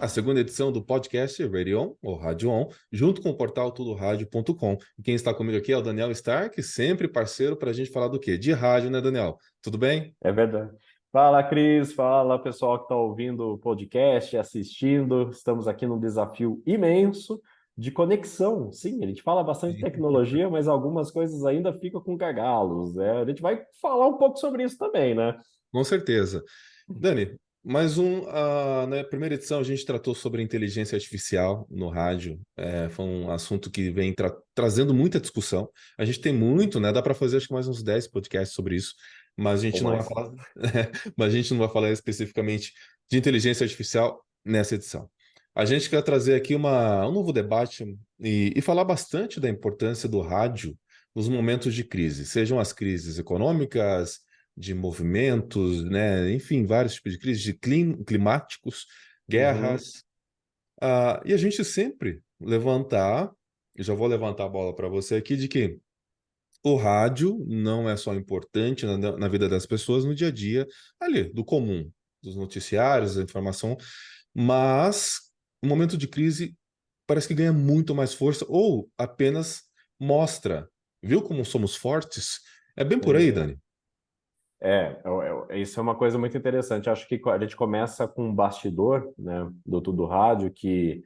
a segunda edição do podcast Radio On, ou Rádio On, junto com o portal tudoradio.com. E quem está comigo aqui é o Daniel Stark, sempre parceiro para a gente falar do quê? De rádio, né, Daniel? Tudo bem? É verdade. Fala, Cris. Fala, pessoal que está ouvindo o podcast, assistindo. Estamos aqui num desafio imenso de conexão. Sim, a gente fala bastante de Sim. tecnologia, mas algumas coisas ainda ficam com gargalos, né? A gente vai falar um pouco sobre isso também, né? Com certeza. Dani, na primeira edição a gente tratou sobre inteligência artificial no rádio. Foi um assunto que vem trazendo muita discussão. A gente tem muito, né? Dá para fazer acho que mais uns 10 podcasts sobre isso, mas a Ou gente não vai mais. falar, mas a gente não vai falar especificamente de inteligência artificial nessa edição. A gente quer trazer aqui um novo debate e falar bastante da importância do rádio nos momentos de crise, sejam as crises econômicas, de movimentos, né? Enfim, vários tipos de crises, de climáticos, Uhum. guerras. E a gente sempre levantar, eu já vou levantar a bola para você aqui, de que o rádio não é só importante na vida das pessoas no dia a dia, ali, do comum, dos noticiários, da informação, mas o momento de crise parece que ganha muito mais força ou apenas mostra, viu como somos fortes? É bem por aí, É. Dani. Isso é uma coisa muito interessante. Acho que a gente começa com um bastidor, né, do Tudo Rádio, que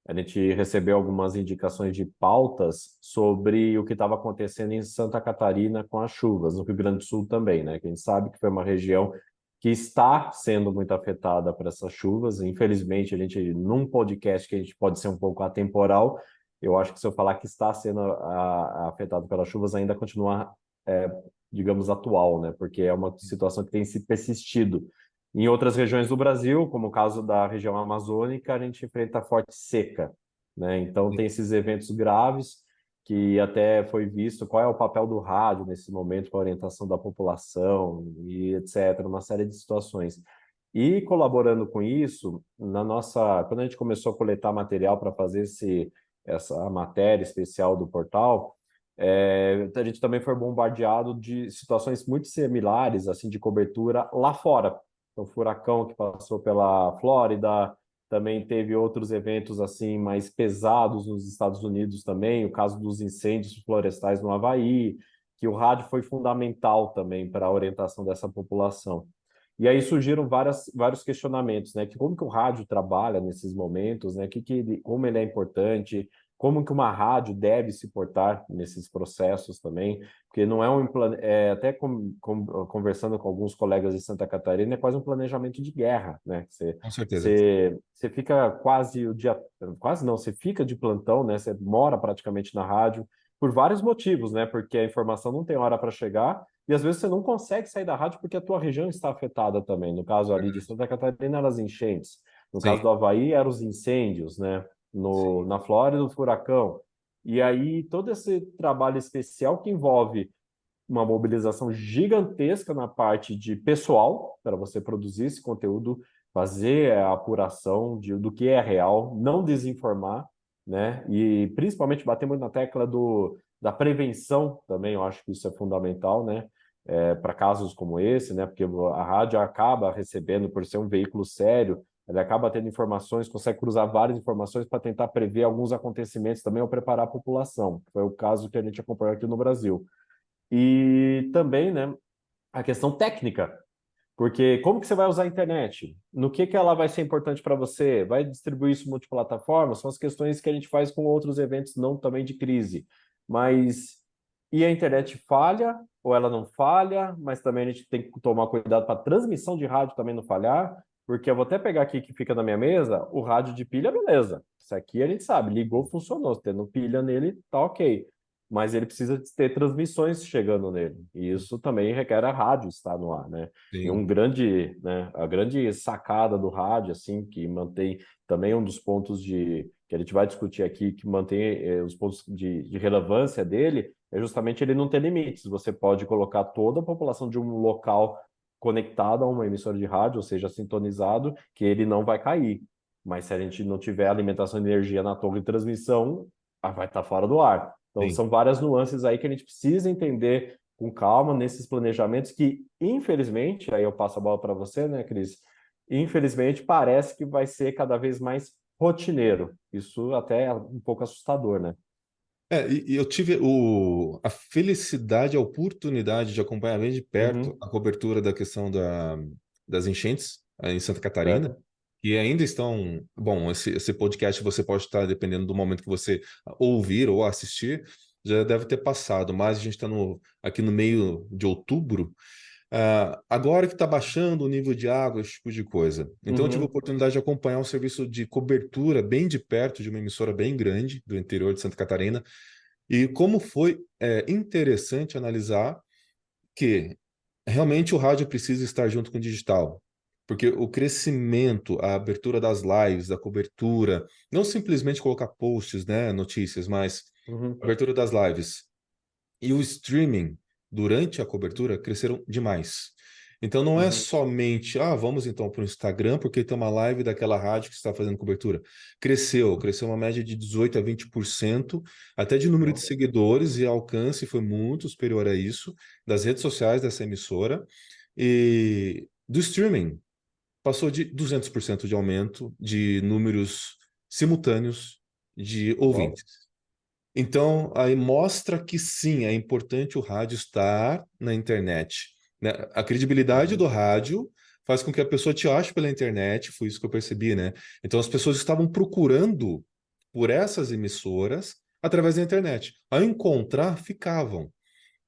a gente recebeu algumas indicações de pautas sobre o que estava acontecendo em Santa Catarina com as chuvas, no Rio Grande do Sul também, né? Que a gente sabe que foi uma região que está sendo muito afetada por essas chuvas. Infelizmente, num podcast que a gente pode ser um pouco atemporal, eu acho que se eu falar que está sendo afetado pelas chuvas, ainda continua, é, digamos, atual, né? Porque é uma situação que tem se persistido. Em outras regiões do Brasil, como o caso da região amazônica, a gente enfrenta forte seca, né? Então tem esses eventos graves que até foi visto qual é o papel do rádio nesse momento para a orientação da população e etc, uma série de situações. E colaborando com isso, quando a gente começou a coletar material para fazer essa matéria especial do portal, a gente também foi bombardeado de situações muito similares, assim, de cobertura lá fora. O furacão que passou pela Flórida, também teve outros eventos assim mais pesados nos Estados Unidos também, o caso dos incêndios florestais no Havaí, que o rádio foi fundamental também para a orientação dessa população. E aí surgiram vários questionamentos, né? Que como que o rádio trabalha nesses momentos, né? Como ele é importante, como que uma rádio deve se portar nesses processos também, porque não é até conversando com alguns colegas de Santa Catarina, é quase um planejamento de guerra, né? Com certeza. Você fica quase o dia, quase não, você fica de plantão, né? Você mora praticamente na rádio por vários motivos, né? Porque a informação não tem hora para chegar e às vezes você não consegue sair da rádio porque a tua região está afetada também. No caso ali de Santa Catarina, eram as enchentes. No Sim, caso do Havaí, eram os incêndios, né? sim. Na Flórida, o furacão. E aí, todo esse trabalho especial que envolve uma mobilização gigantesca na parte de pessoal, para você produzir esse conteúdo, fazer a apuração do que é real, não desinformar, né? E principalmente bater muito na tecla da prevenção também, eu acho que isso é fundamental, né? Para casos como esse, né? Porque a rádio acaba recebendo, por ser um veículo sério, ele acaba tendo informações, consegue cruzar várias informações para tentar prever alguns acontecimentos também ou preparar a população. Foi o caso que a gente acompanhou aqui no Brasil. E também, né, a questão técnica, porque como que você vai usar a internet? No que ela vai ser importante para você? Vai distribuir isso multiplataforma? São as questões que a gente faz com outros eventos não também de crise. Mas e a internet falha ou ela não falha? Mas também a gente tem que tomar cuidado para a transmissão de rádio também não falhar, porque eu vou até pegar aqui que fica na minha mesa, o rádio de pilha, beleza. Isso aqui a gente sabe, ligou, funcionou, tendo pilha nele, tá ok, mas ele precisa ter transmissões chegando nele. E isso também requer a rádio estar no ar, né? E Sim. a grande sacada do rádio, assim, que mantém também um dos pontos que a gente vai discutir aqui, que mantém os pontos de relevância dele, é justamente ele não ter limites. Você pode colocar toda a população de um local conectado a uma emissora de rádio, ou seja, sintonizado, que ele não vai cair. Mas se a gente não tiver alimentação de energia na torre de transmissão, vai estar fora do ar. Então, Sim. são várias nuances aí que a gente precisa entender com calma nesses planejamentos que, infelizmente, aí eu passo a bola para você, né, Cris? infelizmente, parece que vai ser cada vez mais rotineiro. Isso até é um pouco assustador, né? E eu tive a felicidade, a oportunidade de acompanhar bem de perto Uhum, a cobertura da questão das enchentes em Santa Catarina, certo? que ainda estão. Bom, esse podcast você pode estar, dependendo do momento que você ouvir ou assistir, já deve ter passado, mas a gente está aqui no meio de outubro. Agora que está baixando o nível de água, esse tipo de coisa. Então, eu tive a Uhum, oportunidade de acompanhar um serviço de cobertura bem de perto de uma emissora bem grande do interior de Santa Catarina. E como foi interessante analisar que realmente o rádio precisa estar junto com o digital. Porque o crescimento, a abertura das lives, da cobertura, não simplesmente colocar posts, né, notícias, mas a uhum, abertura das lives e o streaming durante a cobertura cresceram demais. Então não é uhum. somente, vamos então para o Instagram porque tem uma live daquela rádio que está fazendo cobertura. Cresceu uma média de 18 a 20%, até de número de Nossa. seguidores e alcance foi muito superior a isso, das redes sociais dessa emissora e do streaming. Passou de 200% de aumento de números simultâneos de Uau. ouvintes. Então, aí mostra que sim, é importante o rádio estar na internet, né? A credibilidade do Uhum, rádio faz com que a pessoa te ache pela internet, foi isso que eu percebi, né? Então, as pessoas estavam procurando por essas emissoras através da internet. Ao encontrar, ficavam.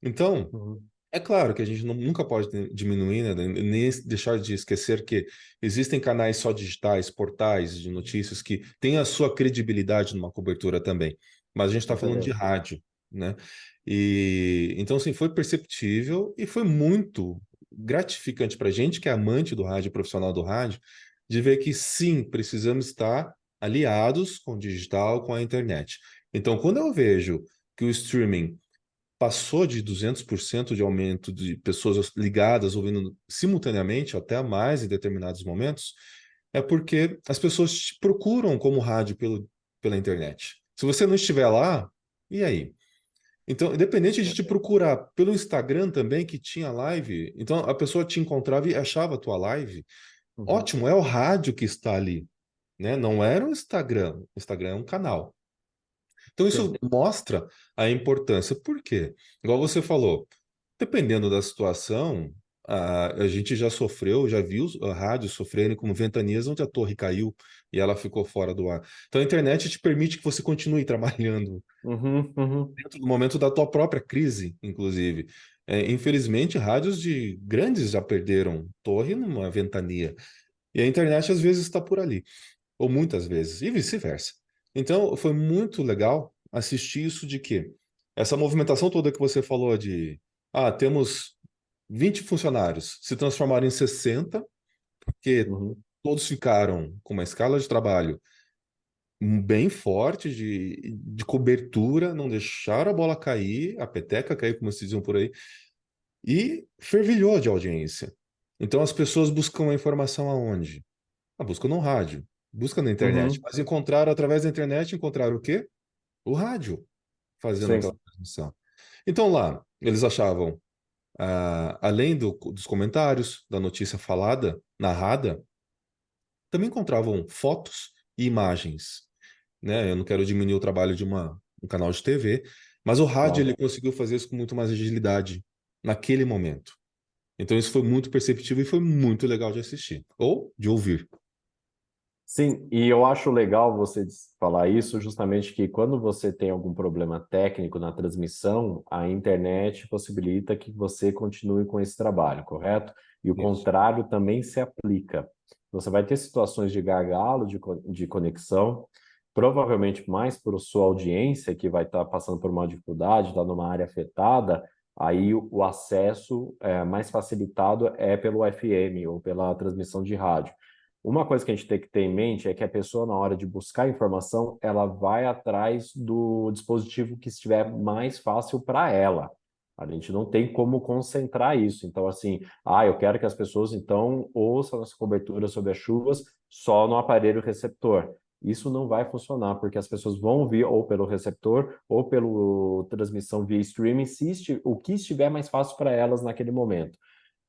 Então, uhum, é claro que a gente nunca pode diminuir, né, nem deixar de esquecer que existem canais só digitais, portais de notícias que têm a sua credibilidade numa cobertura também. Mas a gente está com falando de certeza. rádio, né? E então, assim, foi perceptível e foi muito gratificante para a gente que é amante do rádio, profissional do rádio, de ver que sim, precisamos estar aliados com o digital, com a internet. Então, quando eu vejo que o streaming passou de 200% de aumento de pessoas ligadas, ouvindo simultaneamente, até mais em determinados momentos, é porque as pessoas te procuram como rádio pela internet. Se você não estiver lá, e aí? Então, independente de te procurar pelo Instagram também, que tinha live, então a pessoa te encontrava e achava a tua live, Uhum, ótimo, é o rádio que está ali, né? Não era o Instagram. O Instagram é um canal. Então, isso sim. mostra a importância. Por quê? Igual você falou, dependendo da situação, a gente já sofreu, já viu a rádio sofrendo com ventanias onde a torre caiu e ela ficou fora do ar. Então, a internet te permite que você continue trabalhando Uhum, uhum. dentro do momento da tua própria crise, inclusive. Infelizmente, rádios de grandes já perderam torre numa ventania. E a internet, às vezes, está por ali ou muitas vezes, e vice-versa. Então, foi muito legal assistir isso de que essa movimentação toda que você falou de, temos 20 funcionários, se transformaram em 60, porque Uhum. todos ficaram com uma escala de trabalho bem forte de cobertura, não deixaram a bola cair, a peteca cair, como se diziam por aí, e fervilhou de audiência. Então, as pessoas buscam a informação aonde? Busca no rádio, busca na internet. Uhum. Mas encontraram através da internet, encontraram o quê? O rádio fazendo aquela Sim. transmissão. Então lá, eles achavam, além dos comentários, da notícia falada, narrada, também encontravam fotos e imagens, né? Eu não quero diminuir o trabalho de um canal de TV, mas o rádio Claro. ele conseguiu fazer isso com muito mais agilidade naquele momento. Então isso foi muito perceptível e foi muito legal de assistir ou de ouvir. Sim, e eu acho legal você falar isso, justamente que quando você tem algum problema técnico na transmissão, a internet possibilita que você continue com esse trabalho, correto? E o Isso. contrário também se aplica. Você vai ter situações de gargalo de conexão, provavelmente mais por sua audiência, que vai estar passando por uma dificuldade, está numa área afetada, aí o acesso mais facilitado é pelo FM ou pela transmissão de rádio. Uma coisa que a gente tem que ter em mente é que a pessoa, na hora de buscar informação, ela vai atrás do dispositivo que estiver mais fácil para ela. A gente não tem como concentrar isso. Então, assim, eu quero que as pessoas, então, ouçam essa cobertura sobre as chuvas só no aparelho receptor. Isso não vai funcionar, porque as pessoas vão ouvir ou pelo receptor ou pela transmissão via streaming, o que estiver mais fácil para elas naquele momento.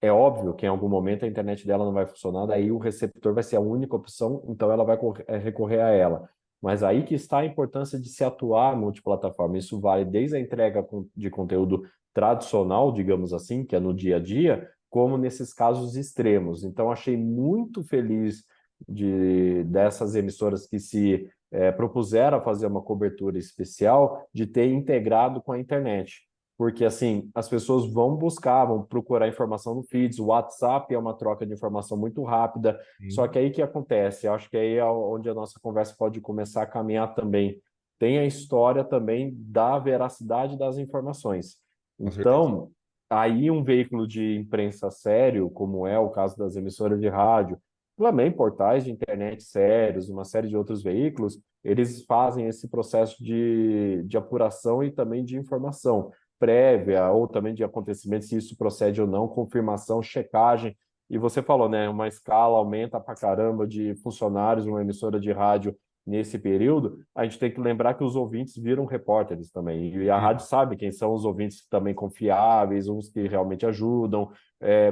É óbvio que em algum momento a internet dela não vai funcionar, daí o receptor vai ser a única opção, então ela vai recorrer a ela. Mas aí que está a importância de se atuar multiplataforma. Isso vale desde a entrega de conteúdo tradicional, digamos assim, que é no dia a dia, como nesses casos extremos. Então, achei muito feliz dessas emissoras que se propuseram a fazer uma cobertura especial de ter integrado com a internet. Porque, assim, as pessoas vão buscar, vão procurar informação no feeds, o WhatsApp é uma troca de informação muito rápida, só Sim, que aí que acontece? Eu acho que aí é onde a nossa conversa pode começar a caminhar também. Tem a história também da veracidade das informações. com certeza. Então, aí um veículo de imprensa sério, como é o caso das emissoras de rádio, também portais de internet sérios, uma série de outros veículos, eles fazem esse processo de apuração e também de informação prévia ou também de acontecimentos, se isso procede ou não, confirmação, checagem. E você falou, né? Uma escala aumenta pra caramba de funcionários, uma emissora de rádio nesse período. A gente tem que lembrar que os ouvintes viram repórteres também. E a rádio sabe quem são os ouvintes também confiáveis, uns que realmente ajudam.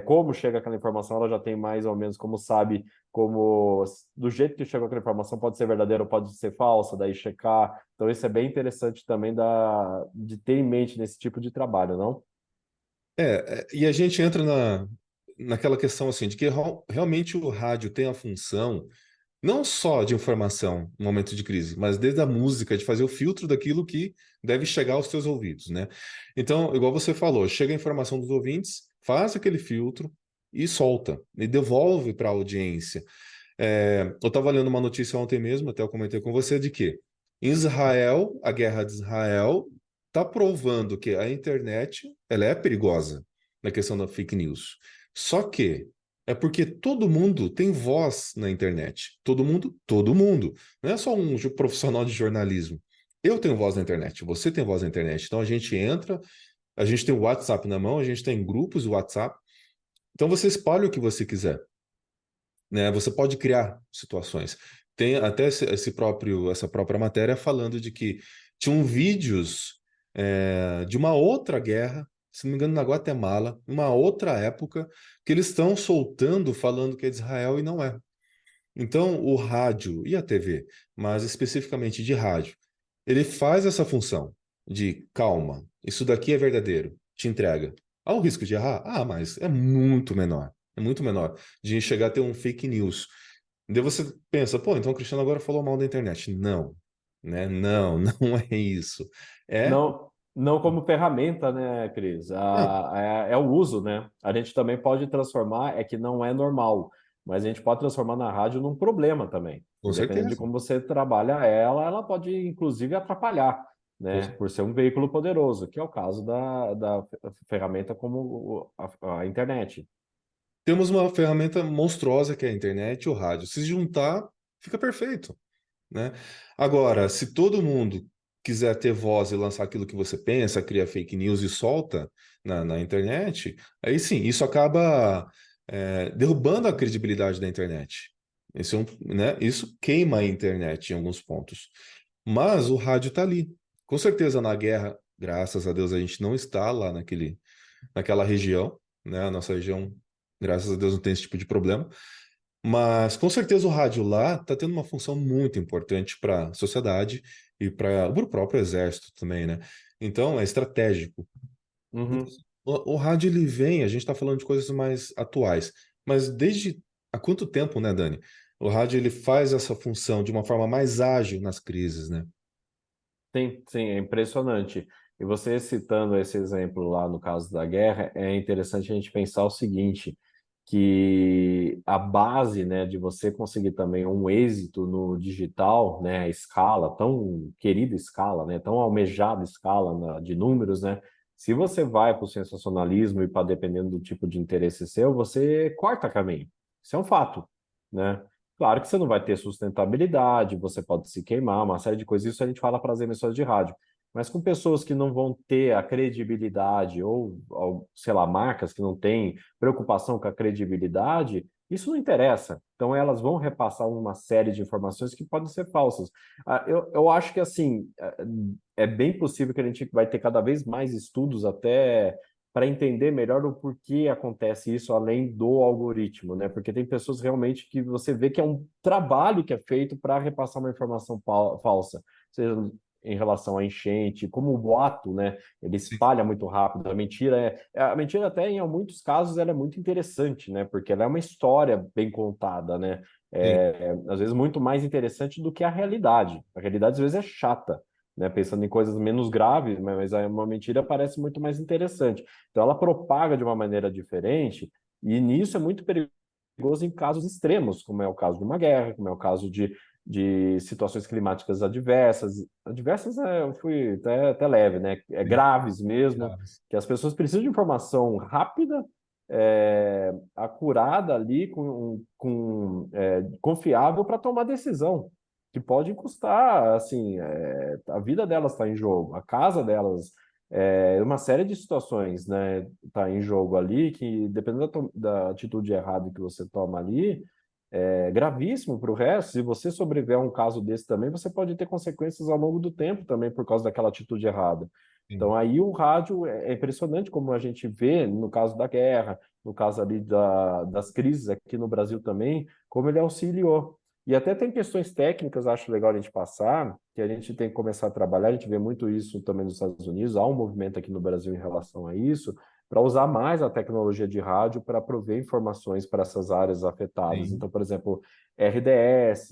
Como chega aquela informação, ela já tem mais ou menos como sabe como do jeito que chegou aquela informação pode ser verdadeira ou pode ser falsa, daí checar. Então isso é bem interessante também de ter em mente nesse tipo de trabalho, não? E a gente entra naquela questão assim, de que realmente o rádio tem a função não só de informação no momento de crise, mas desde a música, de fazer o filtro daquilo que deve chegar aos seus ouvidos, né? Então, igual você falou, chega a informação dos ouvintes, faz aquele filtro e solta, e devolve para a audiência. Eu estava lendo uma notícia ontem mesmo, até eu comentei com você, de que Israel, a guerra de Israel, está provando que a internet ela é perigosa na questão da fake news. Só que é porque todo mundo tem voz na internet. Todo mundo, todo mundo. Não é só um profissional de jornalismo. Eu tenho voz na internet, você tem voz na internet. Então a gente entra, a gente tem o WhatsApp na mão, a gente tem grupos do WhatsApp. Então você espalha o que você quiser, né? Você pode criar situações. Tem até essa própria matéria falando de que tinham vídeos de uma outra guerra, se não me engano, na Guatemala, uma outra época, que eles estão soltando falando que é de Israel e não é. Então, o rádio e a TV, mas especificamente de rádio, ele faz essa função de calma, isso daqui é verdadeiro, te entrega. Há o risco de errar? Ah, mas é muito menor. É muito menor de chegar a ter um fake news. Daí você pensa, pô, então o Cristiano agora falou mal da internet. Não, né? Não, não é isso. É, Não, não como ferramenta, né, Cris? não, É o uso, né? A gente também pode transformar, é que não é normal, mas a gente pode transformar na rádio num problema também. com Dependendo de certeza. como você trabalha ela, ela pode inclusive atrapalhar, Com né? cer- Por ser um veículo poderoso, que é o caso da ferramenta como a internet. Temos uma ferramenta monstruosa que é a internet e o rádio. Se juntar, fica perfeito. Né? Agora, se todo mundo quiser ter voz e lançar aquilo que você pensa, cria fake news e solta na internet, aí sim, isso acaba derrubando a credibilidade da internet. Isso queima a internet em alguns pontos. Mas o rádio está ali. Com certeza, na guerra, graças a Deus, a gente não está lá naquela região, né? A nossa região, graças a Deus, não tem esse tipo de problema. Mas com certeza o rádio lá está tendo uma função muito importante para a sociedade e para o próprio exército também, né? Então é estratégico. Então, Uhum. o rádio ele vem, a gente está falando de coisas mais atuais, mas desde há quanto tempo, né, Dani? O rádio ele faz essa função de uma forma mais ágil nas crises, né? Sim, sim, é impressionante. E você citando esse exemplo lá no caso da guerra, é interessante a gente pensar o seguinte, que a base, né, de você conseguir também um êxito no digital, né, a escala, tão querida escala, né, tão almejada escala de números, né, se você vai para o sensacionalismo e para dependendo do tipo de interesse seu, você corta caminho. Isso é um fato, né? Claro que você não vai ter sustentabilidade, você pode se queimar, uma série de coisas. Isso a gente fala para as emissoras de rádio. Mas com pessoas que não vão ter a credibilidade, ou, sei lá, marcas que não têm preocupação com a credibilidade, isso não interessa. Então, elas vão repassar uma série de informações que podem ser falsas. Eu acho que, assim, é bem possível que a gente vai ter cada vez mais estudos até para entender melhor o porquê acontece isso além do algoritmo, né? Porque tem pessoas realmente que você vê que é um trabalho que é feito para repassar uma informação falsa, seja em relação à enchente, como o boato, né? Ele Sim, espalha muito rápido. A mentira até em muitos casos ela é muito interessante, né? Porque ela é uma história bem contada, né? sim, Às vezes muito mais interessante do que a realidade. A realidade às vezes é chata, né? Pensando em coisas menos graves, mas uma mentira parece muito mais interessante. Então ela propaga de uma maneira diferente e nisso é muito perigoso em casos extremos, como é o caso de uma guerra, como é o caso de situações climáticas adversas. Adversas eu fui até leve, né? sim. Graves mesmo, Graves. que as pessoas precisam de informação rápida, acurada ali, confiável para tomar decisão, que pode custar, assim, a vida delas está em jogo, a casa delas, uma série de situações, né, está em jogo ali, que dependendo da atitude errada que você toma ali, é gravíssimo para o resto. Se você sobreviver a um caso desse também, você pode ter consequências ao longo do tempo também por causa daquela atitude errada. Sim, Então, aí o rádio é impressionante como a gente vê no caso da guerra, no caso ali das crises aqui no Brasil também, como ele auxiliou. E até tem questões técnicas, acho legal a gente passar, que a gente tem que começar a trabalhar. A gente vê muito isso também nos Estados Unidos, há um movimento aqui no Brasil em relação a isso, para usar mais a tecnologia de rádio para prover informações para essas áreas afetadas. sim, Então, por exemplo, RDS,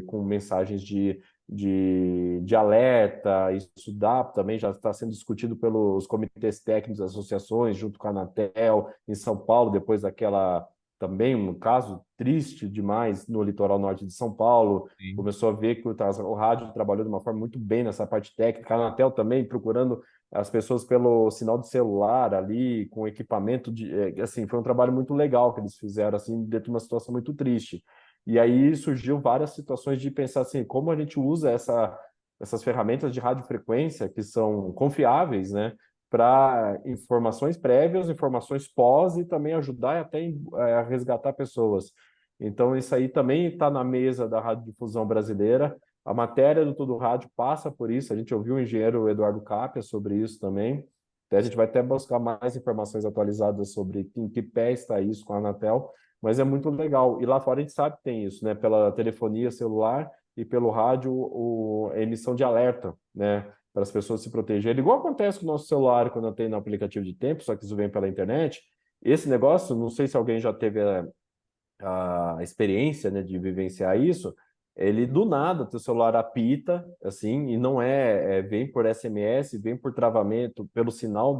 com mensagens de alerta, isso dá também, já está sendo discutido pelos comitês técnicos das associações, junto com a Anatel, em São Paulo, depois daquela, também um caso triste demais no litoral norte de São Paulo, sim, começou a ver que o rádio trabalhou de uma forma muito bem nessa parte técnica, a Anatel também procurando as pessoas pelo sinal de celular ali, com equipamento assim, foi um trabalho muito legal que eles fizeram, assim, dentro de uma situação muito triste. E aí surgiu várias situações de pensar assim, como a gente usa essas ferramentas de radiofrequência que são confiáveis, né, para informações prévias, informações pós e também ajudar até a resgatar pessoas. Então, isso aí também está na mesa da radiodifusão brasileira. A matéria do Tudo Rádio passa por isso. A gente ouviu o engenheiro Eduardo Capia sobre isso também. A gente vai até buscar mais informações atualizadas sobre em que pé está isso com a Anatel, mas é muito legal. E lá fora a gente sabe que tem isso, né? Pela telefonia celular e pelo rádio, a emissão de alerta, né? Para as pessoas se protegerem. Igual acontece com o nosso celular quando tem no aplicativo de tempo, só que isso vem pela internet. Esse negócio, não sei se alguém já teve a experiência, né, de vivenciar isso, ele do nada, teu celular apita, assim, e não vem por SMS, vem por travamento, pelo sinal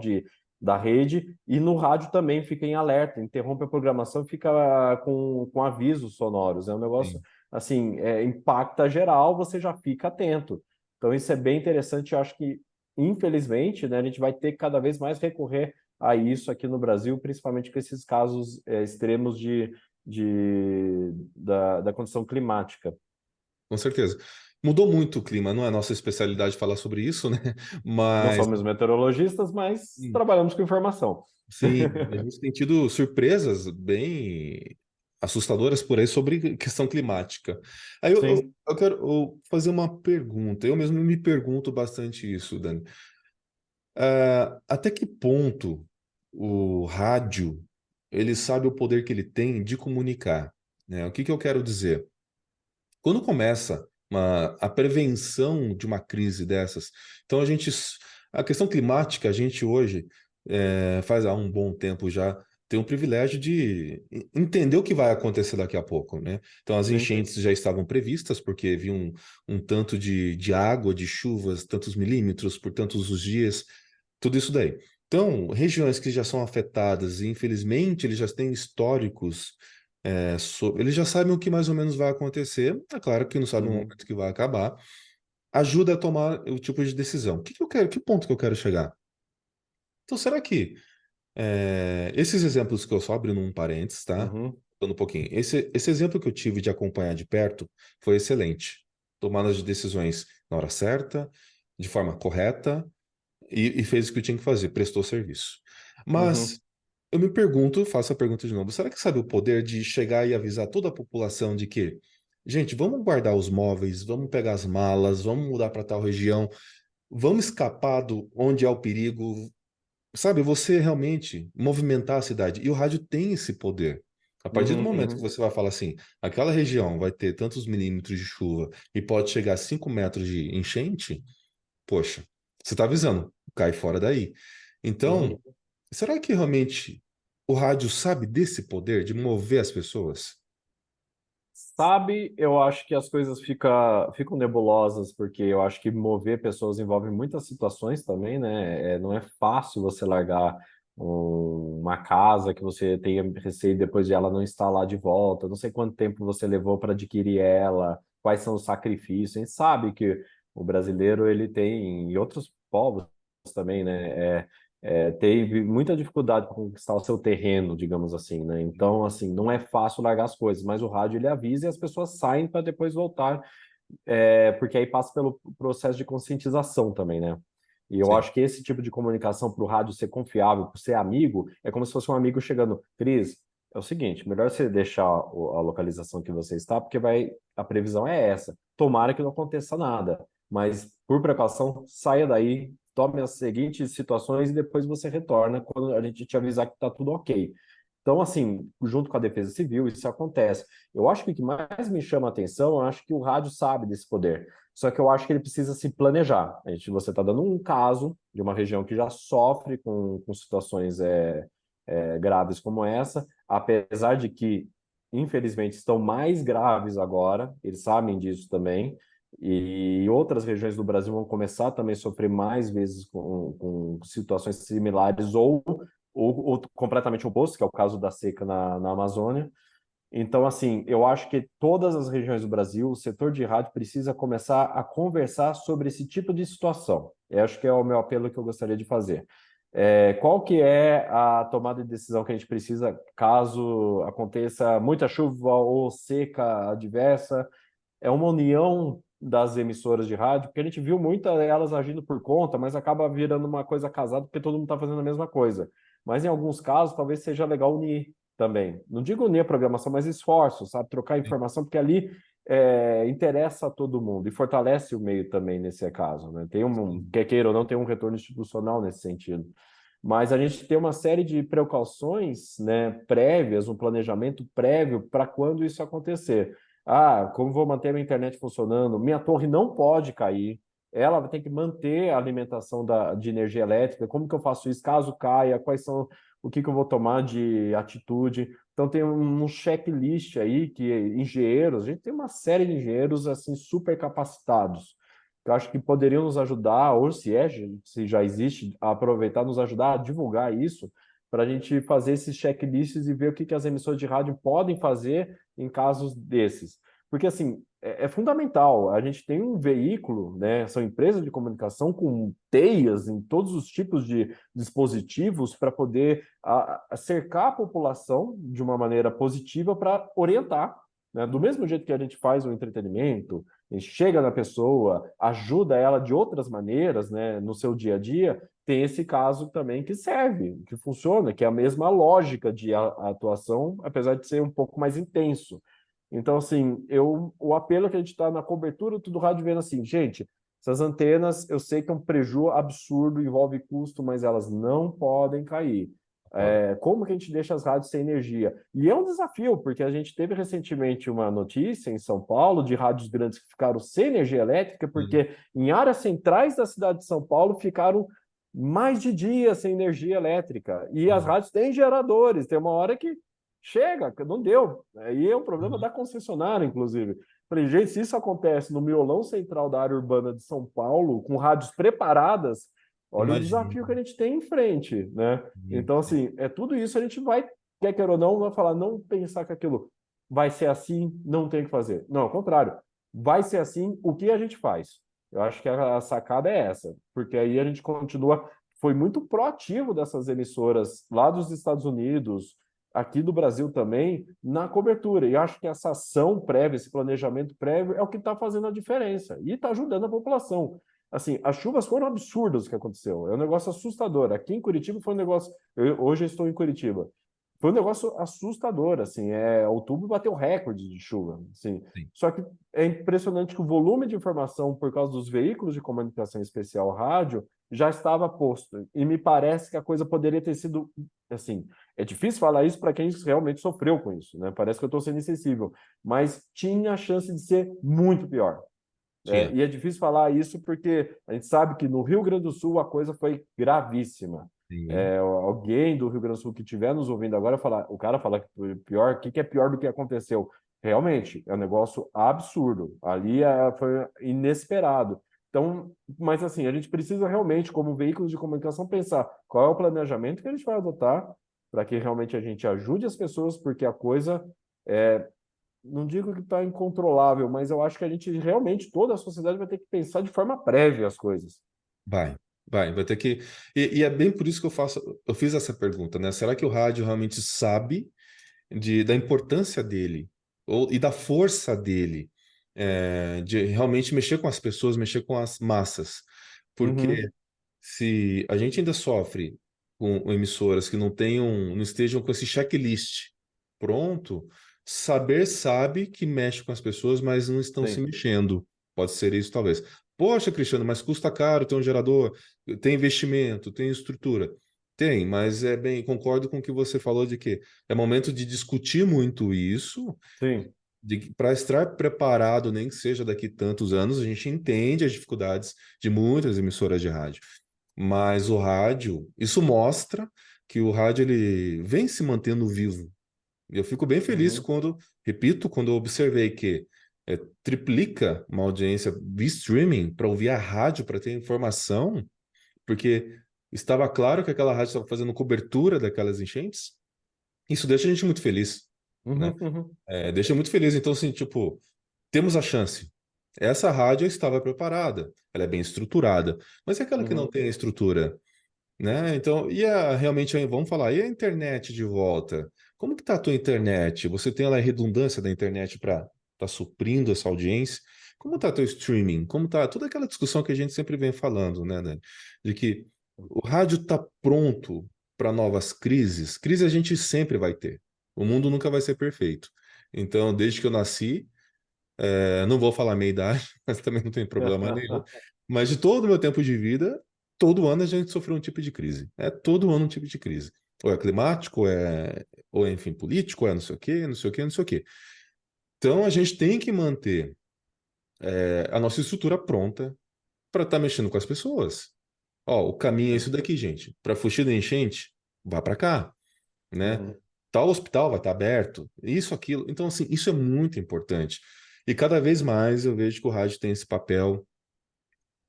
da rede, e no rádio também fica em alerta, interrompe a programação, fica com avisos sonoros. É um negócio, sim. assim, impacta geral, você já fica atento. Então isso é bem interessante, eu acho que, infelizmente, né, a gente vai ter que cada vez mais recorrer a isso aqui no Brasil, principalmente com esses casos extremos da condição climática. Com certeza. Mudou muito o clima, não é nossa especialidade falar sobre isso, né? Não Mas, somos meteorologistas, mas sim, trabalhamos com informação. sim, a gente tem tido surpresas bem assustadoras por aí sobre questão climática. Aí Sim. eu quero fazer uma pergunta. Eu mesmo me pergunto bastante isso, Dani. Até que ponto o rádio ele sabe o poder que ele tem de comunicar, né? O que que eu quero dizer? Quando começa a prevenção de uma crise dessas, então a questão climática, a gente hoje faz há um bom tempo já tem o privilégio de entender o que vai acontecer daqui a pouco, né? Então as Sim. enchentes já estavam previstas porque havia um tanto de água, de chuvas, tantos milímetros por tantos os dias, tudo isso daí. Então, regiões que já são afetadas, e infelizmente eles já têm históricos eles já sabem o que mais ou menos vai acontecer. É claro que não sabem o Uhum. momento que vai acabar. Ajuda a tomar o tipo de decisão. O que que eu quero? Que ponto que eu quero chegar? Então, será que esses exemplos que eu só abri num parênteses, tá? Uhum. Falando um pouquinho. Esse exemplo que eu tive de acompanhar de perto foi excelente. Tomadas de decisões na hora certa, de forma correta, e fez o que eu tinha que fazer, prestou serviço. Mas Uhum. eu me pergunto, faço a pergunta de novo, será que sabe o poder de chegar e avisar toda a população de que, gente, vamos guardar os móveis, vamos pegar as malas, vamos mudar para tal região, vamos escapar do onde há o perigo, sabe, você realmente movimentar a cidade. E o rádio tem esse poder. A partir do momento que Uhum. você vai falar assim, aquela região vai ter tantos milímetros de chuva e pode chegar a 5 metros de enchente, poxa, você está avisando, cai fora daí. Uhum. Então, será que realmente o rádio sabe desse poder de mover as pessoas? Sabe, eu acho que as coisas ficam nebulosas, porque eu acho que mover pessoas envolve muitas situações também, né? Não é fácil você largar uma casa que você tenha receio depois de ela não estar lá de volta. Não sei quanto tempo você levou para adquirir ela, quais são os sacrifícios. A gente sabe que o brasileiro ele tem, e outros povos também, né? Teve muita dificuldade para conquistar o seu terreno, digamos assim, né? Então, assim, não é fácil largar as coisas, mas o rádio ele avisa e as pessoas saem para depois voltar, porque aí passa pelo processo de conscientização também, né? E eu Sim. acho que esse tipo de comunicação para o rádio ser confiável, para ser amigo, é como se fosse um amigo chegando, Cris, é o seguinte, melhor você deixar a localização que você está, porque a previsão é essa. Tomara que não aconteça nada, mas por precaução, saia daí, tome as seguintes situações e depois você retorna quando a gente te avisar que está tudo ok. Então, assim, junto com a Defesa Civil, isso acontece. Eu acho que o que mais me chama a atenção, eu acho que o rádio sabe desse poder. Só que eu acho que ele precisa se planejar. Você está dando um caso de uma região que já sofre com situações graves como essa, apesar de que, infelizmente, estão mais graves agora, eles sabem disso também, e outras regiões do Brasil vão começar também a sofrer mais vezes com situações similares ou completamente oposto, que é o caso da seca na Amazônia. Então, assim, eu acho que todas as regiões do Brasil, o setor de rádio precisa começar a conversar sobre esse tipo de situação. Eu acho que é o meu apelo que eu gostaria de fazer. Qual que é a tomada de decisão que a gente precisa caso aconteça muita chuva ou seca adversa? É uma união das emissoras de rádio, porque a gente viu muitas delas agindo por conta, mas acaba virando uma coisa casada porque todo mundo está fazendo a mesma coisa. Mas em alguns casos, talvez seja legal unir também. Não digo unir a programação, mas esforços, sabe? Trocar informação, porque ali interessa a todo mundo e fortalece o meio também nesse caso, né? Quer queira ou não, tem um retorno institucional nesse sentido. Mas a gente tem uma série de precauções, né, prévias, um planejamento prévio para quando isso acontecer. Ah, como vou manter a minha internet funcionando? Minha torre não pode cair. Ela vai ter que manter a alimentação de energia elétrica. Como que eu faço isso caso caia? O que eu vou tomar de atitude? Então tem um checklist aí que engenheiros, a gente tem uma série de engenheiros assim super capacitados, que eu acho que poderiam nos ajudar, ou se já existe, a aproveitar, nos ajudar a divulgar isso, para a gente fazer esses checklists e ver o que, que as emissoras de rádio podem fazer em casos desses. Porque, assim, é fundamental. A gente tem um veículo, né? São empresas de comunicação com teias em todos os tipos de dispositivos para poder cercar a população de uma maneira positiva para orientar. Né? Do mesmo jeito que a gente faz o entretenimento, a gente chega na pessoa, ajuda ela de outras maneiras, né, no seu dia a dia, tem esse caso também que serve, que funciona, que é a mesma lógica de atuação, apesar de ser um pouco mais intenso. Então, assim, o apelo que a gente está na cobertura do rádio vendo assim, gente, essas antenas, eu sei que é um prejuízo absurdo, envolve custo, mas elas não podem cair. Olha. Como que a gente deixa as rádios sem energia? E é um desafio, porque a gente teve recentemente uma notícia em São Paulo de rádios grandes que ficaram sem energia elétrica, Hum. porque em áreas centrais da cidade de São Paulo ficaram mais de dia sem energia elétrica. E as Uhum. rádios têm geradores, tem uma hora que chega, não deu. Aí é um problema Uhum. da concessionária, inclusive. Falei, gente, se isso acontece no miolão central da área urbana de São Paulo, com rádios preparadas, olha o desafio que a Imagina. gente tem em frente, né? Então, assim, tudo isso a gente vai, quer queira ou não, vai falar, não pensar que aquilo vai ser assim, não tem o que fazer. Não, ao contrário. Vai ser assim, o que a gente faz? Eu acho que a sacada é essa, porque aí a gente continua, foi muito proativo dessas emissoras lá dos Estados Unidos, aqui do Brasil também, na cobertura. E acho que essa ação prévia, esse planejamento prévio, é o que está fazendo a diferença e está ajudando a população. Assim, as chuvas foram absurdas o que aconteceu. É um negócio assustador. Aqui em Curitiba foi um negócio. Hoje eu estou em Curitiba. Foi um negócio assustador, assim. Outubro bateu recorde de chuva, assim. Sim. Só que é impressionante que o volume de informação por causa dos veículos de comunicação especial rádio já estava posto. E me parece que a coisa poderia ter sido, assim, é difícil falar isso para quem realmente sofreu com isso, né? Parece que eu estou sendo insensível, mas tinha a chance de ser muito pior. Tinha. E é difícil falar isso porque a gente sabe que no Rio Grande do Sul a coisa foi gravíssima. Sim. Alguém do Rio Grande do Sul que estiver nos ouvindo agora, o cara fala que foi pior, o que, que é pior do que aconteceu? Realmente, é um negócio absurdo. Ali foi inesperado. Então, mas assim, a gente precisa realmente, como veículos de comunicação, pensar qual é o planejamento que a gente vai adotar para que realmente a gente ajude as pessoas, porque a coisa é, não digo que está incontrolável, mas eu acho que a gente realmente, toda a sociedade vai ter que pensar de forma prévia as coisas. Vai, vai ter que. E é bem por isso que eu fiz essa pergunta, né? Será que o rádio realmente sabe da importância dele e da força dele, de realmente mexer com as pessoas, mexer com as massas? Porque Uhum, se a gente ainda sofre com emissoras que não estejam com esse checklist pronto, saber sabe que mexe com as pessoas, mas não estão se sim, mexendo. Pode ser isso, talvez. Poxa, Cristiano, mas custa caro ter um gerador, tem investimento, tem estrutura. Tem, mas concordo com o que você falou de que é momento de discutir muito isso, sim. para estar preparado, nem que seja daqui tantos anos, a gente entende as dificuldades de muitas emissoras de rádio. Mas o rádio, isso mostra que o rádio ele vem se mantendo vivo. E eu fico bem feliz Uhum, quando, repito, quando eu observei que triplica uma audiência via streaming para ouvir a rádio, para ter informação, porque estava claro que aquela rádio estava fazendo cobertura daquelas enchentes. Isso deixa a gente muito feliz, né? uhum, uhum, Deixa muito feliz. Então, assim, tipo, temos a chance. Essa rádio estava preparada, ela é bem estruturada, mas é aquela que não uhum. tem a estrutura, né? Então, realmente, vamos falar, e a internet de volta? Como que tá a tua internet? Você tem lá a redundância da internet para tá suprindo essa audiência? Como tá teu streaming? Como tá toda aquela discussão que a gente sempre vem falando, né, Dani? De que o rádio tá pronto para novas crises. Crise a gente sempre vai ter. O mundo nunca vai ser perfeito. Então, desde que eu nasci, não vou falar a minha idade, mas também não tem problema nenhum. Mas de todo o meu tempo de vida, todo ano a gente sofreu um tipo de crise. É todo ano um tipo de crise. Ou é climático, ou é, enfim, político, ou é não sei o quê, não sei o quê, não sei o quê. Então a gente tem que manter a nossa estrutura pronta para estar mexendo com as pessoas. Ó, o caminho é isso Sim. daqui, gente. Para fugir da enchente, vá para cá, né? Uhum, Tal hospital vai estar aberto, isso, aquilo. Então, assim, isso é muito importante. E cada vez mais eu vejo que o rádio tem esse papel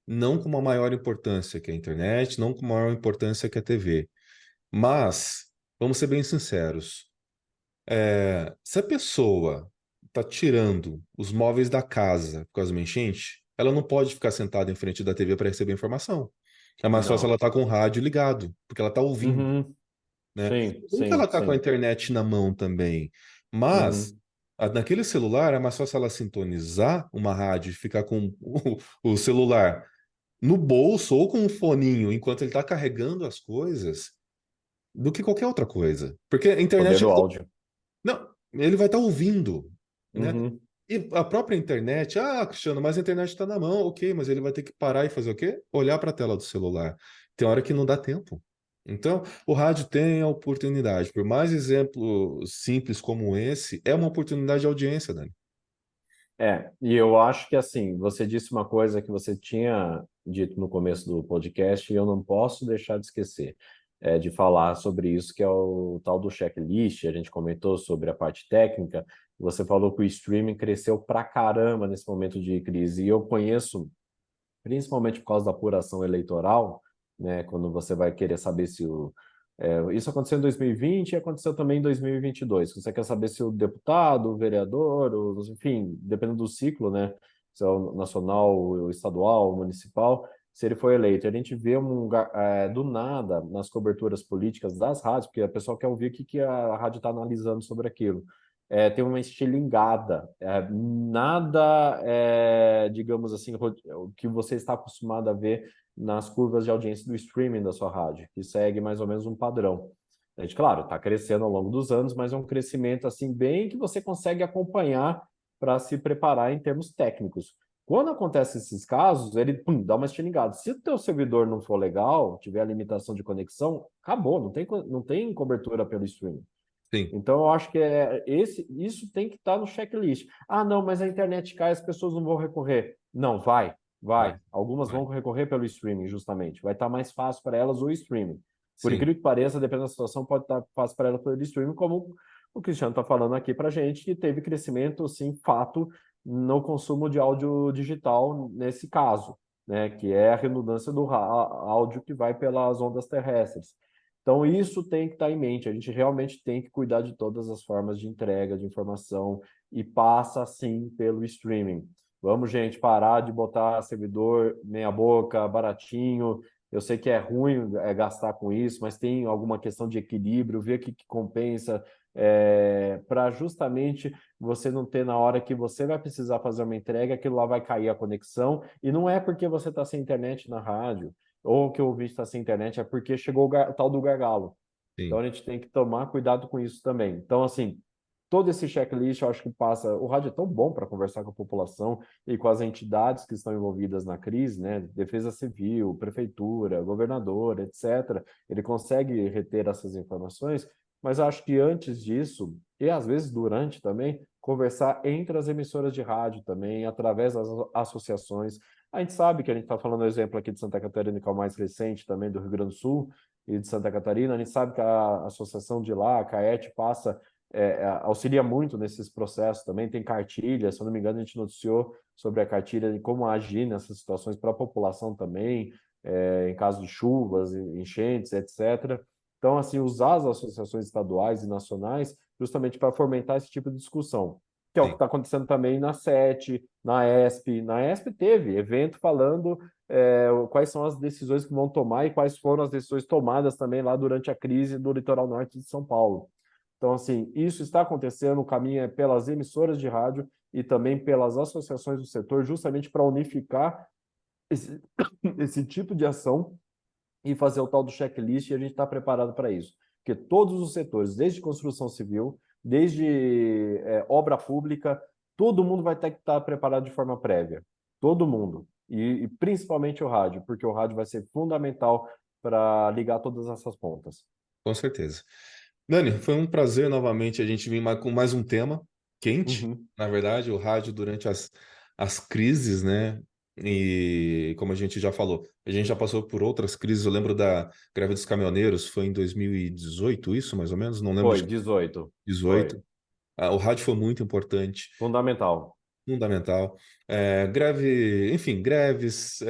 não com uma maior importância que a internet, não com maior importância que a TV. Mas, vamos ser bem sinceros, se a pessoa está tirando os móveis da casa por causa de uma enchente, ela não pode ficar sentada em frente da TV para receber informação. É mais fácil ela não. estar com o rádio ligado, porque ela está ouvindo, Uhum, né? sim, Não que ela sim, está com a sim. internet na mão também, mas Uhum. naquele celular é mais fácil ela sintonizar uma rádio e ficar com o celular no bolso ou com um foninho enquanto ele está carregando as coisas do que qualquer outra coisa. Porque a Poder internet, do áudio. não, ele vai estar ouvindo, né? Uhum. E a própria internet, Cristiano, mas a internet está na mão, ok, mas ele vai ter que parar e fazer o quê? Olhar para a tela do celular. Tem hora que não dá tempo. Então, o rádio tem a oportunidade. Por mais exemplo simples como esse, é uma oportunidade de audiência, Dani. E eu acho que assim, você disse uma coisa que você tinha dito no começo do podcast e eu não posso deixar de esquecer, de falar sobre isso, que é o tal do checklist. A gente comentou sobre a parte técnica. Você falou que o streaming cresceu pra caramba nesse momento de crise. E eu conheço, principalmente por causa da apuração eleitoral, né, quando você vai querer saber se isso aconteceu em 2020 e aconteceu também em 2022. Você quer saber se o deputado, o vereador, enfim, dependendo do ciclo, né, se é o nacional, o estadual, o municipal, se ele foi eleito. A gente vê do nada nas coberturas políticas das rádios, porque a pessoa quer ouvir o que a rádio está analisando sobre aquilo. Tem uma estilingada, nada, digamos assim, o que você está acostumado a ver nas curvas de audiência do streaming da sua rádio, que segue mais ou menos um padrão. A gente, claro, está crescendo ao longo dos anos, mas é um crescimento assim bem que você consegue acompanhar para se preparar em termos técnicos. Quando acontece esses casos, ele dá uma estilingada. Se o teu servidor não for legal, tiver a limitação de conexão, acabou, não tem cobertura pelo streaming. Sim, Então, eu acho que isso tem que estar no checklist. Ah, não, mas a internet cai, as pessoas não vão recorrer. Não, vai. vai, Algumas vai. vão recorrer pelo streaming, justamente. Vai estar mais fácil para elas o streaming. Por Sim, incrível que pareça, dependendo da situação, pode estar fácil para elas pelo streaming, como o Cristiano está falando aqui para a gente, que teve crescimento, sim, fato, no consumo de áudio digital nesse caso, né? Que é a redundância do áudio que vai pelas ondas terrestres. Então, isso tem que estar em mente. A gente realmente tem que cuidar de todas as formas de entrega de informação e passa, sim, pelo streaming. Vamos, gente, parar de botar servidor meia boca, baratinho. Eu sei que é ruim gastar com isso, mas tem alguma questão de equilíbrio, ver o que compensa, para justamente você não ter na hora que você vai precisar fazer uma entrega, aquilo lá vai cair a conexão. E não é porque você está sem internet na rádio ou que o ouvinte está sem internet, é porque chegou o tal do gargalo. Então sim, a gente tem que tomar cuidado com isso também. Então, assim, todo esse checklist eu acho que passa. O rádio é tão bom para conversar com a população e com as entidades que estão envolvidas na crise, né? Defesa Civil, Prefeitura, Governador, etc. Ele consegue reter essas informações, mas eu acho que antes disso, e às vezes durante também, conversar entre as emissoras de rádio também, através das associações. A gente sabe que a gente está falando exemplo aqui de Santa Catarina, que é o mais recente também do Rio Grande do Sul e de Santa Catarina. A gente sabe que a associação de lá, a CAET, auxilia muito nesses processos também. Tem cartilha, se eu não me engano, a gente noticiou sobre a cartilha de como agir nessas situações para a população também, em caso de chuvas, enchentes, etc. Então, assim, usar as associações estaduais e nacionais justamente para fomentar esse tipo de discussão, que é o que sim. está acontecendo também na SET, na ESP. Na ESP teve evento falando quais são as decisões que vão tomar e quais foram as decisões tomadas também lá durante a crise do litoral norte de São Paulo. Então, assim, isso está acontecendo, o caminho é pelas emissoras de rádio e também pelas associações do setor, justamente para unificar esse, esse tipo de ação e fazer o tal do checklist, e a gente está preparado para isso. Porque todos os setores, desde construção civil, desde obra pública, todo mundo vai ter que estar preparado de forma prévia. Todo mundo. E principalmente o rádio, porque o rádio vai ser fundamental para ligar todas essas pontas. Com certeza. Dani, foi um prazer novamente a gente vir com mais um tema quente, Uhum. na verdade, o rádio durante as crises, né? E como a gente já falou, a gente já passou por outras crises. Eu lembro da greve dos caminhoneiros, foi em 2018, isso mais ou menos, não lembro Foi, de 18. Foi. 18. Ah, o rádio foi muito importante, Fundamental. fundamental. Greve, enfim, greves,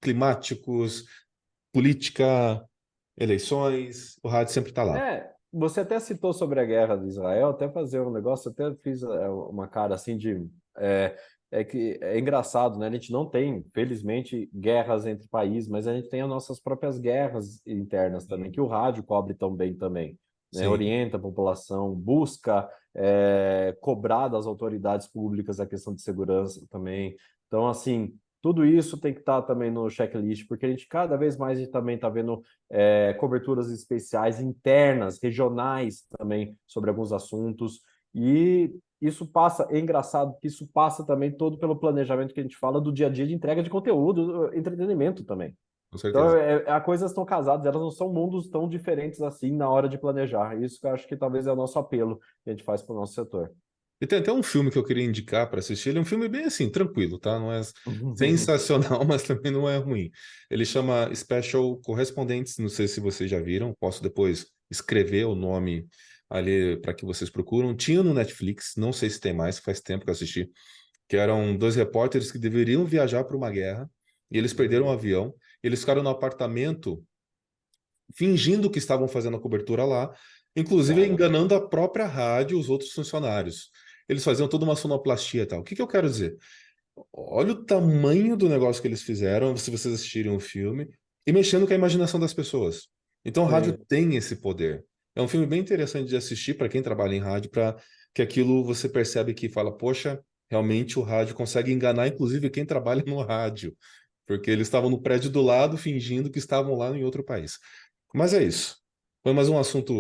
climáticos, política, eleições, o rádio sempre está lá. Você até citou sobre a guerra de Israel, até fazer um negócio, até fiz uma cara assim de. É, que é engraçado, né? A gente não tem, felizmente, guerras entre países, mas a gente tem as nossas próprias guerras internas também, Sim, que o rádio cobre tão bem também, né? sim, Orienta a população, busca cobrar das autoridades públicas a questão de segurança também. Então, assim, tudo isso tem que estar também no checklist, porque a gente cada vez mais a gente também está vendo coberturas especiais internas, regionais também sobre alguns assuntos. E isso passa, é engraçado que isso passa também todo pelo planejamento que a gente fala do dia a dia de entrega de conteúdo, entretenimento também. com Então, certeza. as coisas estão casadas, elas não são mundos tão diferentes assim na hora de planejar. Isso que eu acho que talvez é o nosso apelo que a gente faz para o nosso setor. E tem até um filme que eu queria indicar para assistir. Ele é um filme bem assim, tranquilo, tá? Não é sensacional, mas também não é ruim. Ele chama Special Correspondents. Não sei se vocês já viram. Posso depois escrever o nome ali para que vocês procuram. Tinha no Netflix, não sei se tem mais, faz tempo que eu assisti. Que eram dois repórteres que deveriam viajar para uma guerra e eles perderam o avião. Eles ficaram no apartamento fingindo que estavam fazendo a cobertura lá, inclusive Caramba. enganando a própria rádio e os outros funcionários. Eles faziam toda uma sonoplastia e tal. O que que eu quero dizer? Olha o tamanho do negócio que eles fizeram, se vocês assistirem o filme, e mexendo com a imaginação das pessoas. Então, o rádio Sim, tem esse poder. É um filme bem interessante de assistir para quem trabalha em rádio, para que aquilo você percebe que fala, poxa, realmente o rádio consegue enganar, inclusive, quem trabalha no rádio, porque eles estavam no prédio do lado fingindo que estavam lá em outro país. Mas é isso. Foi mais um assunto.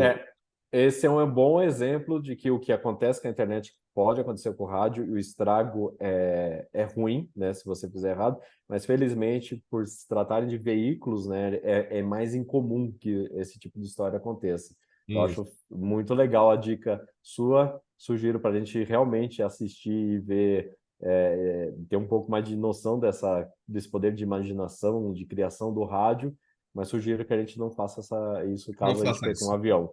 esse é um bom exemplo de que o que acontece com a internet pode acontecer com o rádio e o estrago é ruim, né, se você fizer errado, mas felizmente, por se tratarem de veículos, né, é mais incomum que esse tipo de história aconteça. Eu Isso. acho muito legal a dica sua, sugiro para a gente realmente assistir e ver, ter um pouco mais de noção desse poder de imaginação, de criação do rádio, mas sugiro que a gente não faça isso Não caso a gente faça perca um isso. avião.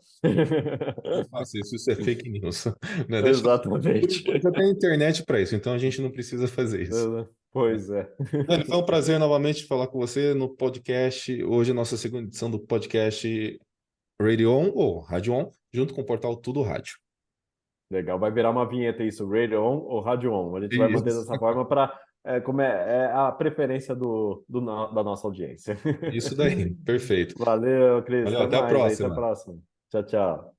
Não faça isso. Isso é fake news. Né? Deixa... Exatamente. Já tem internet para isso, então a gente não precisa fazer isso. Pois é. Dani, foi um prazer novamente falar com você no podcast. Hoje é a nossa segunda edição do podcast Radio On, ou Rádio On, junto com o portal Tudo Rádio. Legal, vai virar uma vinheta isso, radio on ou rádio on. A gente vai manter Isso, dessa forma para como é a preferência da nossa audiência. isso daí. Perfeito. Valeu, Cris. Valeu, Até até a mais aí, até a próxima. próxima. Tchau, tchau.